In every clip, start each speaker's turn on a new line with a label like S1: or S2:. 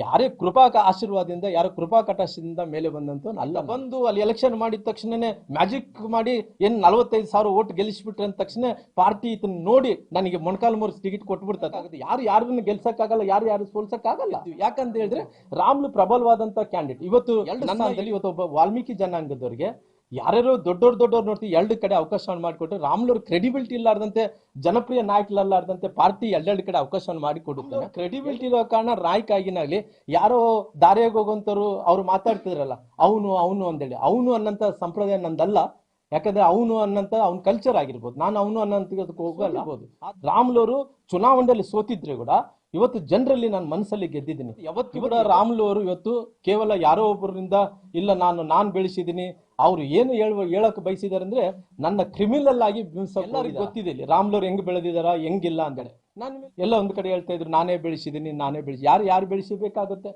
S1: ಯಾರೇ ಆಶೀರ್ವಾದದಿಂದ ಯಾರೋ ಕೃಪಾ ಕಟಾಶದಿಂದ ಮೇಲೆ ಬಂದಂತ ಅಲ್ಲ. ಬಂದು ಅಲ್ಲಿ ಎಲೆಕ್ಷನ್ ಮಾಡಿದ ತಕ್ಷಣನೇ ಮ್ಯಾಜಿಕ್ ಮಾಡಿ 45,000 ಓಟ್ ಗೆಲ್ಲಿಸ್ಬಿಟ್ರೆ ಅಂದ ತಕ್ಷಣ ಪಾರ್ಟಿ ಇದನ್ನ ನೋಡಿ ನನಗೆ ಮೊಣಕಾಲು ಮುರಿಸಿ ಟಿಕೆಟ್ ಕೊಟ್ಬಿಡ್ತಾರೆ. ಯಾರನ್ನ ಗೆಲ್ಸಕ್ಕಾಗಲ್ಲ, ಯಾರು ಸೋಲ್ಸಕ್ಕಾಗಲ್ಲ. ಯಾಕಂತ ಹೇಳಿದ್ರೆ ರಾಮ್ಲು ಪ್ರಬಲವಾದಂತ ಕ್ಯಾಂಡಿಡೇಟ್. ಇವತ್ತು ಇವತ್ತು ಒಬ್ಬ ವಾಲ್ಮೀಕಿ ಜನಾಂಗದವರಿಗೆ ಯಾರ್ಯಾರೋ ದೊಡ್ಡವ್ರು ನೋಡ್ತೀವಿ, ಎರಡು ಕಡೆ ಅವಕಾಶವನ್ನು ಮಾಡಿಕೊಟ್ರೆ ರಾಮ್ಲವ್ರ ಕ್ರೆಡಿಬಿಲಿಟಿ ಇಲ್ಲಾರ್ದಂತೆ, ಜನಪ್ರಿಯ ನಾಯಕರಲ್ಲಾರ್ದಂತೆ ಪಾರ್ಟಿ ಎರಡೆರಡು ಕಡೆ ಅವಕಾಶವನ್ನು ಮಾಡಿಕೊಡುತ್ತಾನೆ. ಕ್ರೆಡಿಬಿಲಿಟಿ ಇರೋ ಕಾರಣ ನಾಯಕ ಆಗಿನಾಗ್ಲಿ ಯಾರೋ ದಾರಿಯಾಗಿ ಹೋಗುವಂತವ್ರು ಅವ್ರು ಮಾತಾಡ್ತಿದ್ರಲ್ಲ ಅವನು ಅಂತೇಳಿ, ಅವನು ಅನ್ನಂತ ಸಂಪ್ರದಾಯ ನಂದಲ್ಲ. ಯಾಕಂದ್ರೆ ಅವನು ಅನ್ನಂತ ಅವ್ನ ಕಲ್ಚರ್ ಆಗಿರ್ಬೋದು, ನಾನು ಅವನು ಅನ್ನಂತ ಹೋಗಲ್ಲ. ರಾಮ್ಲವರು ಚುನಾವಣೆಯಲ್ಲಿ ಸೋತಿದ್ರೆ ಕೂಡ ಇವತ್ತು ಜನರಲ್ಲಿ ನಾನು ಮನಸ್ಸಲ್ಲಿ ಗೆದ್ದಿದ್ದೀನಿ. ಯಾವತ್ತು ಕೂಡ ರಾಮ್ಲು ಅವರು ಇವತ್ತು ಕೇವಲ ಯಾರೋ ಒಬ್ಬರಿಂದ ಇಲ್ಲ ನಾನು ಬೆಳೆಸಿದ್ದೀನಿ, ಅವ್ರು ಏನು ಹೇಳಕ್ ಬಯಸಿದಾರೆ ಅಂದ್ರೆ ನನ್ನ ಕ್ರಿಮಿನಲ್ ಆಗಿ ಎಲ್ಲರಿಗೂ ಗೊತ್ತಿದೆ ಇಲ್ಲಿ ರಾಮ್ಲು ಅವ್ರು ಹೆಂಗ್ ಬೆಳೆದಿದಾರ ಹೆಂಗಿಲ್ಲ ಅಂತೇಳಿ. ನಾನು ಎಲ್ಲ ಒಂದ್ ಕಡೆ ಹೇಳ್ತಾ ಇದ್ರು ನಾನೇ ಬೆಳೆಸಿದ್ದೀನಿ. ಯಾರು ಬೆಳೆಸಬೇಕಾಗುತ್ತೆ?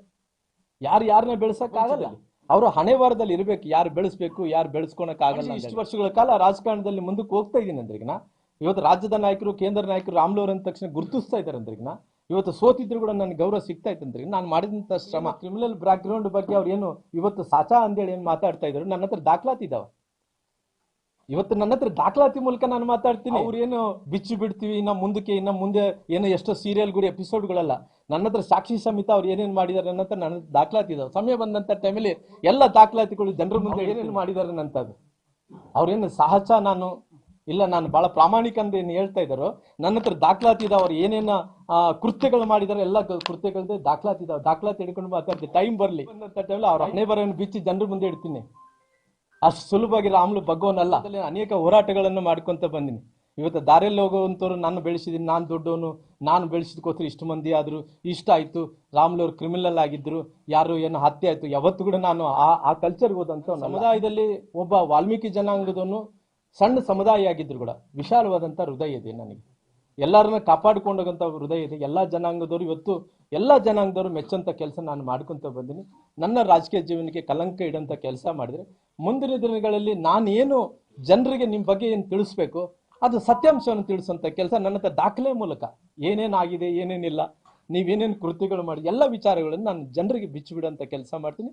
S1: ಯಾರನ್ನ ಬೆಳೆಸಕ್ ಆಗಲ್ಲ. ಅವರು ಹಣೆ ಬಾರದಲ್ಲಿ ಇರ್ಬೇಕು, ಯಾರು ಬೆಳೆಸ್ಬೇಕು ಯಾರು ಬೆಳೆಸ್ಕೊಳಕ್ ಆಗಲ್ಲ. ಇಷ್ಟು ವರ್ಷಗಳ ಕಾಲ ರಾಜಕಾರಣದಲ್ಲಿ ಮುಂದಕ್ಕೆ ಹೋಗ್ತಾ ಇದ್ದೀನಿ ಅಂದ್ರಿಗಿನ ಇವತ್ತು ರಾಜ್ಯದ ನಾಯಕರು, ಕೇಂದ್ರ ನಾಯಕರು ರಾಮ್ಲು ಅವ್ರ ಅಂದ ತಕ್ಷಣ ಗುರುತಿಸ್ತಾ ಇದ್ದಾರೆ ಅಂದ್ರಿಗಿನ ಇವತ್ತು ಸೋತಿದ್ರು ಕೂಡ ನನ್ಗೆ ಗೌರವ ಸಿಗ್ತಾ ಇತ್ತಂದ್ರೆ ನಾನು ಮಾಡಿದಂತ ಶ್ರಮ. ಕ್ರಿಮಿನಲ್ ಬ್ಯಾಕ್ ಗ್ರೌಂಡ್ ಬಗ್ಗೆ ಅವ್ರು ಏನು ಇವತ್ತು ಸಾಚಾ ಅಂತೇಳಿ ಏನ್ ಮಾತಾಡ್ತಾ ಇದ್ರು, ನನ್ನ ಹತ್ರ ದಾಖಲಾತಿ ಇದಾವ. ಇವತ್ತು ನನ್ನ ಹತ್ರ ದಾಖಲಾತಿ ಮೂಲಕ ನಾನು ಮಾತಾಡ್ತೀನಿ. ಅವ್ರೇನು ಬಿಚ್ಚು ಬಿಡ್ತೀವಿ ಇನ್ನ ಮುಂದೆ ಏನೋ ಎಷ್ಟೋ ಸೀರಿಯಲ್ಗಳು ಎಪಿಸೋಡ್ಗಳಲ್ಲ. ನನ್ನ ಹತ್ರ ಸಾಕ್ಷಿ ಸಮೇತ ಅವ್ರು ಏನೇನ್ ಮಾಡಿದಾರೆ ನನ್ನ ಹತ್ರ ನನ್ನ ದಾಖಲಾತಿ ಇದಾವೆ. ಸಮಯ ಬಂದಂತ ಟೈಮಲ್ಲಿ ಎಲ್ಲ ದಾಖಲಾತಿಗಳು ಜನರ ಮುಂದೆ ಏನೇನು ಮಾಡಿದಾರೆ ಅನ್ನಂತದ್ದು. ಅವ್ರೇನು ಸಹಜ ನಾನು ಬಹಳ ಪ್ರಾಮಾಣಿಕ ಅಂತ ಏನ್ ಹೇಳ್ತಾ ಇದ್ದಾರೋ ನನ್ನ ಹತ್ರ ದಾಖಲಾತಿ ಇದಾವ. ಅವ್ರು ಏನೇನ ಕೃತ್ಯಗಳು ಮಾಡಿದಾರೆ ಎಲ್ಲ ಕೃತ್ಯಗಳದ್ದು ದಾಖಲಾತಿ ಇದಾವೆ. ದಾಖಲಾತಿ ಹಿಡ್ಕೊಂಡು ಮಾತಾಡ್ತೀನಿ. ಟೈಮ್ ಬರ್ಲಿ ಅವ್ರ ಹಣೆ ಬರೋನ್ನು ಬಿಚ್ಚಿ ಜನರ ಮುಂದೆ ಇಡ್ತೀನಿ. ಅಷ್ಟು ಸುಲಭವಾಗಿ ರಾಮ್ಲು ಬಗ್ಗೋನಲ್ಲ. ಅನೇಕ ಹೋರಾಟಗಳನ್ನು ಮಾಡ್ಕೊಂತ ಬಂದಿನಿ. ಇವತ್ತು ದಾರಿಯಲ್ಲಿ ಹೋಗುವಂತವ್ರು ನಾನು ಬೆಳೆಸಿದೀನಿ, ನಾನು ದೊಡ್ಡವನು, ನಾನು ಬೆಳೆಸಿದ್ಕೋಸ್ಕರ ಇಷ್ಟು ಮಂದಿ ಆದ್ರು, ಇಷ್ಟ ಆಯ್ತು. ರಾಮ್ಲು ಅವ್ರು ಕ್ರಿಮಿನಲ್ ಆಗಿದ್ರು, ಯಾರು ಏನೋ ಹತ್ಯೆ ಆಯ್ತು, ಯಾವತ್ತು ಕೂಡ ನಾನು ಆ ಕಲ್ಚರ್ಗೆ ಹೋದಂತ ಸಮುದಾಯದಲ್ಲಿ ಒಬ್ಬ ವಾಲ್ಮೀಕಿ ಜನಾಂಗದವನು ಸಣ್ಣ ಸಮುದಾಯ ಆಗಿದ್ರು ಕೂಡ ವಿಶಾಲವಾದಂತ ಹೃದಯ ಇದೆ ನನಗೆ. ಎಲ್ಲರನ್ನ ಕಾಪಾಡಿಕೊಂಡೋಗಂತ ಹೃದಯ ಇದೆ. ಎಲ್ಲಾ ಜನಾಂಗದವರು ಇವತ್ತು ಎಲ್ಲಾ ಜನಾಂಗದವರು ಮೆಚ್ಚಂತ ಕೆಲಸ ನಾನು ಮಾಡ್ಕೊಂತ ಬಂದಿನಿ. ನನ್ನ ರಾಜಕೀಯ ಜೀವನಕ್ಕೆ ಕಲಂಕ ಇಡಂತ ಕೆಲಸ ಮಾಡಿದ್ರೆ ಮುಂದಿನ ದಿನಗಳಲ್ಲಿ ನಾನೇನು ಜನರಿಗೆ ನಿಮ್ ಬಗ್ಗೆ ಏನು ತಿಳಿಸ್ಬೇಕು ಅದು ಸತ್ಯಾಂಶವನ್ನು ತಿಳಿಸುವಂತ ಕೆಲಸ ನನ್ನ ಹತ್ರ ದಾಖಲೆ ಮೂಲಕ ಏನೇನಾಗಿದೆ ಏನೇನಿಲ್ಲ, ನೀವೇನೇನು ಕೃತ್ಯಗಳು ಮಾಡಿ ಎಲ್ಲ ವಿಚಾರಗಳನ್ನು ನಾನು ಜನರಿಗೆ ಬಿಚ್ಚಿ ಬಿಡುವಂತ ಕೆಲಸ ಮಾಡ್ತೀನಿ.